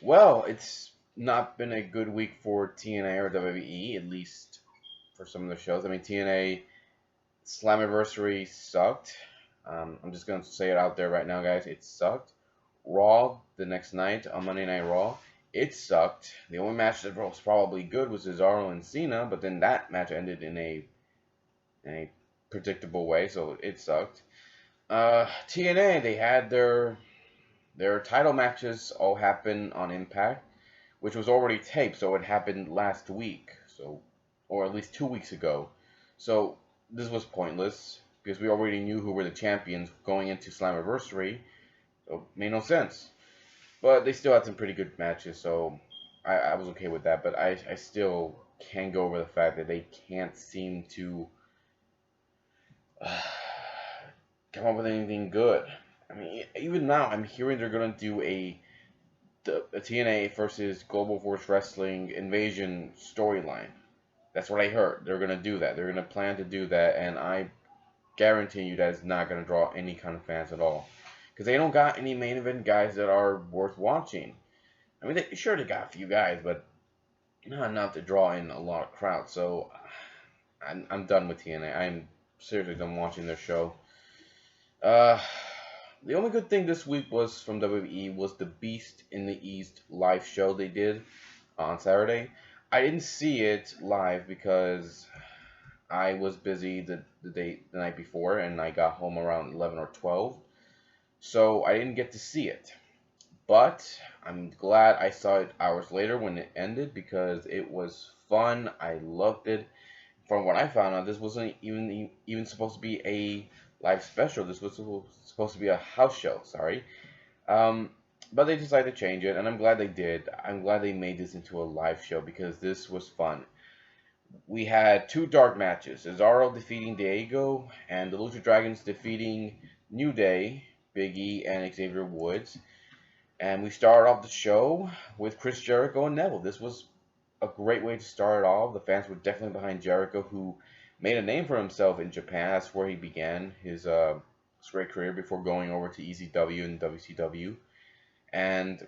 Well, it's not been a good week for TNA or WWE, at least for some of the shows. I mean, TNA Slammiversary sucked. I'm just gonna say it out there right now, guys. It sucked. Raw the next night on Monday Night Raw, it sucked. The only match that was probably good was Cesaro and Cena, but then that match ended in a predictable way, so it sucked. TNA, they had their title matches all happen on Impact, which was already taped, so it happened last week, so or at least 2 weeks ago. So this was pointless because we already knew who were the champions going into Slammiversary, so it made no sense. But they still had some pretty good matches, so I was okay with that. But I still can't go over the fact that they can't seem to come up with anything good. I mean, even now, I'm hearing they're gonna do a TNA versus Global Force Wrestling Invasion storyline. That's what I heard. They're gonna do that. They're gonna plan to do that, and I guarantee you that is not gonna draw any kind of fans at all, because they don't got any main event guys that are worth watching. I mean, sure they got a few guys, but not enough to draw in a lot of crowds. So I'm done with TNA. I'm seriously done watching their show. Uh, the only good thing this week was from WWE was the Beast in the East live show they did on Saturday. I didn't see it live because I was busy the night before, and I got home around 11 or 12, so I didn't get to see it. But I'm glad I saw it hours later when it ended because it was fun. I loved it. From what I found out, this wasn't even supposed to be a live special. This was supposed to be a house show. Sorry. Um, but they decided to change it, and I'm glad they did. I'm glad they made this into a live show because this was fun. We had two dark matches: Cesaro defeating Diego, and the Lucha Dragons defeating New Day, Big E, and Xavier Woods. And we started off the show with Chris Jericho and Neville. This was a great way to start it off. The fans were definitely behind Jericho, who made a name for himself in Japan. That's where he began his great career before going over to ECW and WCW. And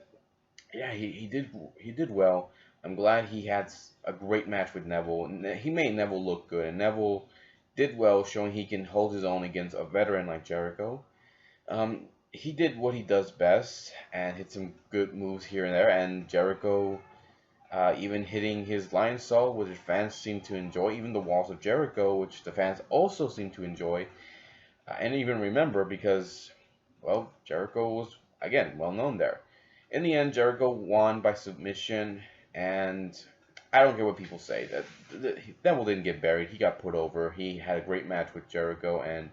yeah, he did well. I'm glad he had a great match with Neville. He made Neville look good, and Neville did well, showing he can hold his own against a veteran like Jericho. He did what he does best and hit some good moves here and there, and Jericho even hitting his Lion Saw, which the fans seem to enjoy, even the Walls of Jericho, which the fans also seem to enjoy, and even remember because, well, Jericho was, again, well known there. In the end, Jericho won by submission, and I don't care what people say. That Neville didn't get buried. He got put over. He had a great match with Jericho, and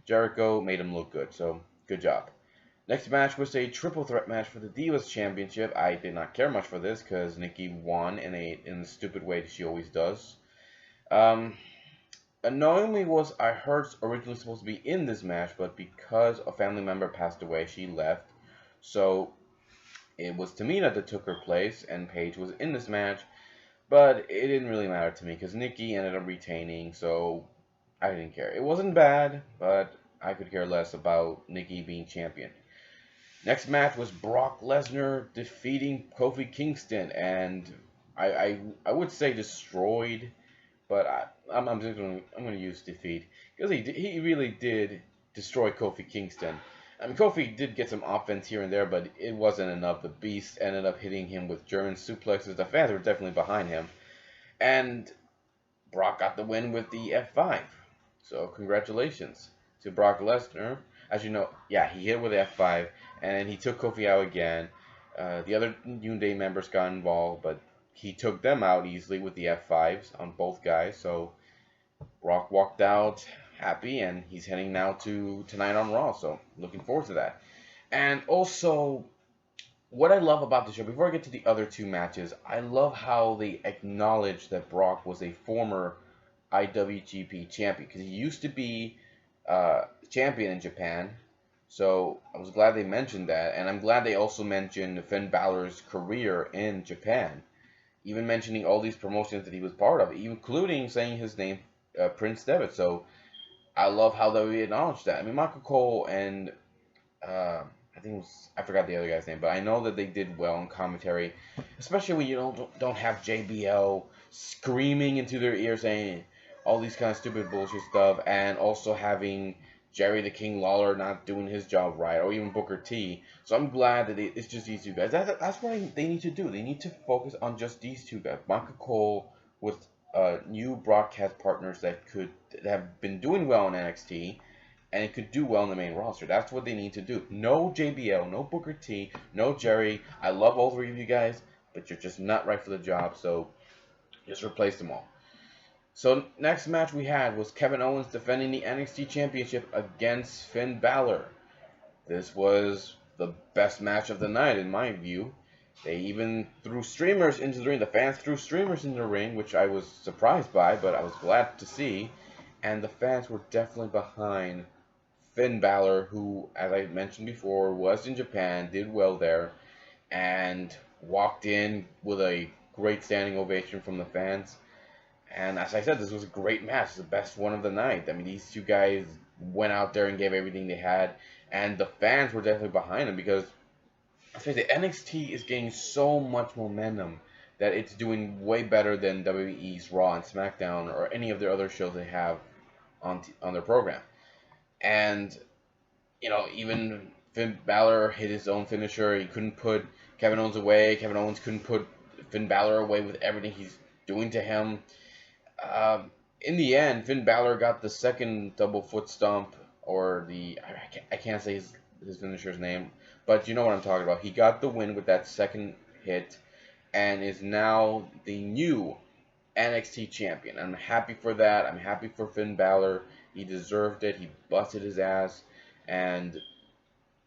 Jericho made him look good, so good job. Next match was a triple threat match for the Divas Championship. I did not care much for this because Nikki won in the stupid way that she always does. Um, Annoyingly was I heard originally supposed to be in this match, but because a family member passed away, she left. So it was Tamina that took her place, and Paige was in this match. But it didn't really matter to me because Nikki ended up retaining, so I didn't care. It wasn't bad, but I could care less about Nikki being champion. Next match was Brock Lesnar defeating Kofi Kingston, and I would say destroyed, but I'm just going to use defeat because he really did destroy Kofi Kingston. I mean, Kofi did get some offense here and there, but it wasn't enough. The Beast ended up hitting him with German suplexes. The fans were definitely behind him, and Brock got the win with the F5. So congratulations to Brock Lesnar. As you know, yeah, he hit with the F5, and he took Kofi out again. The other New Day members got involved, but he took them out easily with the F5s on both guys. So Brock walked out happy, and he's heading now to tonight on Raw. So looking forward to that. And also, what I love about the show, before I get to the other two matches, I love how they acknowledge that Brock was a former IWGP champion because he used to be champion in Japan. So I was glad they mentioned that, and I'm glad they also mentioned Finn Balor's career in Japan, even mentioning all these promotions that he was part of, including saying his name, Prince Devitt. So I love how they acknowledge that. I mean, Michael Cole and I think it was, I forgot the other guy's name, but I know that they did well in commentary, especially when you don't have JBL screaming into their ear saying all these kind of stupid bullshit stuff, and also having Jerry the King Lawler not doing his job right, or even Booker T. So I'm glad that it's just these two guys. That's what they need to do. They need to focus on just these two guys. Michael Cole with new broadcast partners that have been doing well in NXT and it could do well in the main roster. That's what they need to do. No JBL, no Booker T, no Jerry. I love all three of you guys, but you're just not right for the job, so just replace them all. So next match we had was Kevin Owens defending the NXT Championship against Finn Bálor. This was the best match of the night in my view. They even threw streamers into the ring. The fans threw streamers in the ring, which I was surprised by, but I was glad to see. And the fans were definitely behind Finn Bálor, who, as I mentioned before, was in Japan, did well there, and walked in with a great standing ovation from the fans. And as I said, this was a great match, the best one of the night. I mean, these two guys went out there and gave everything they had, and the fans were definitely behind them because, let's face it, NXT is gaining so much momentum that it's doing way better than WWE's Raw and SmackDown or any of their other shows they have on their program. And even Finn Balor hit his own finisher. He couldn't put Kevin Owens away. Kevin Owens couldn't put Finn Balor away with everything he's doing to him. In the end, Finn Balor got the second double foot stomp, or I can't say his finisher's name, but you know what I'm talking about. He got the win with that second hit, and is now the new NXT champion. I'm happy for that. I'm happy for Finn Balor. He deserved it. He busted his ass, and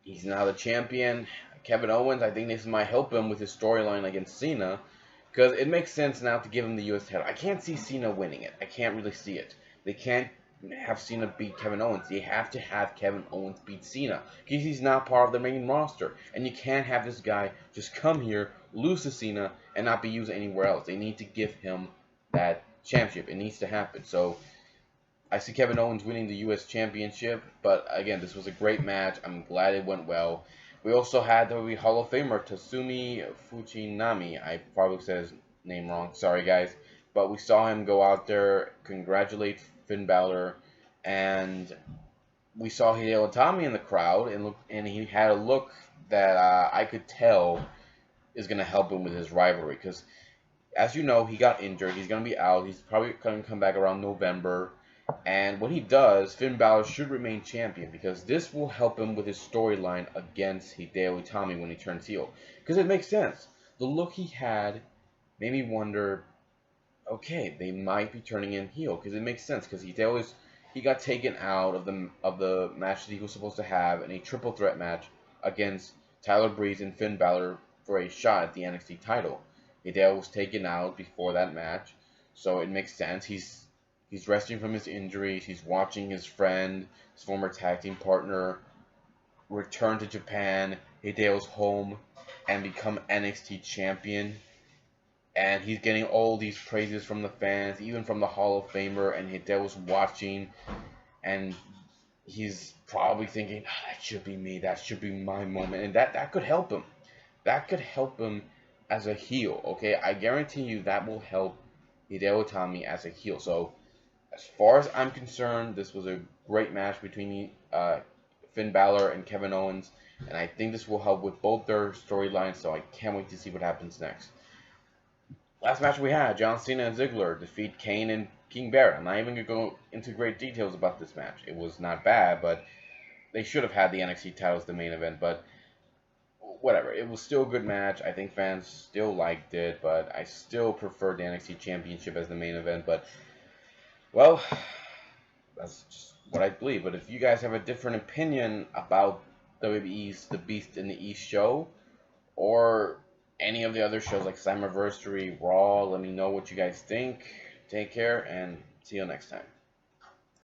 he's now the champion. Kevin Owens, I think this might help him with his storyline against Cena, because it makes sense now to give him the U.S. title. I can't see Cena winning it. I can't really see it. They can't have Cena beat Kevin Owens. They have to have Kevin Owens beat Cena, because he's not part of the main roster. And you can't have this guy just come here, lose to Cena, and not be used anywhere else. They need to give him that championship. It needs to happen. So I see Kevin Owens winning the U.S. Championship, but again, this was a great match. I'm glad it went well. We also had the Hall of Famer Tatsumi Fujinami. I probably said his name wrong. Sorry, guys. But we saw him go out there, congratulate Finn Balor, and we saw Hideo Itami in the crowd, and he had a look that I could tell is going to help him with his rivalry, because as you know, he got injured. He's going to be out. He's probably going to come back around November. And when he does, Finn Balor should remain champion, because this will help him with his storyline against Hideo Itami when he turns heel. Because it makes sense. The look he had made me wonder, okay, they might be turning him heel, because it makes sense. Because he got taken out of the match that he was supposed to have in a triple threat match against Tyler Breeze and Finn Balor for a shot at the NXT title. Hideo was taken out before that match, so it makes sense. He's resting from his injuries. He's watching his friend, his former tag team partner, return to Japan. Hideo's home and become NXT champion. And he's getting all these praises from the fans, even from the Hall of Famer. And Hideo's watching, and he's probably thinking, oh, that should be me. That should be my moment. And that could help him. That could help him as a heel. Okay, I guarantee you that will help Hideo Itami as a heel. So, as far as I'm concerned, this was a great match between Finn Balor and Kevin Owens, and I think this will help with both their storylines, so I can't wait to see what happens next. Last match we had, John Cena and Ziggler defeat Kane and King Barrett. I'm not even going to go into great details about this match. It was not bad, but they should have had the NXT titles the main event, but whatever. It was still a good match. I think fans still liked it, but I still prefer the NXT Championship as the main event, but well, that's just what I believe. But if you guys have a different opinion about WWE's The Beast in the East show, or any of the other shows like Slammiversary, Raw, let me know what you guys think. Take care, and see you next time.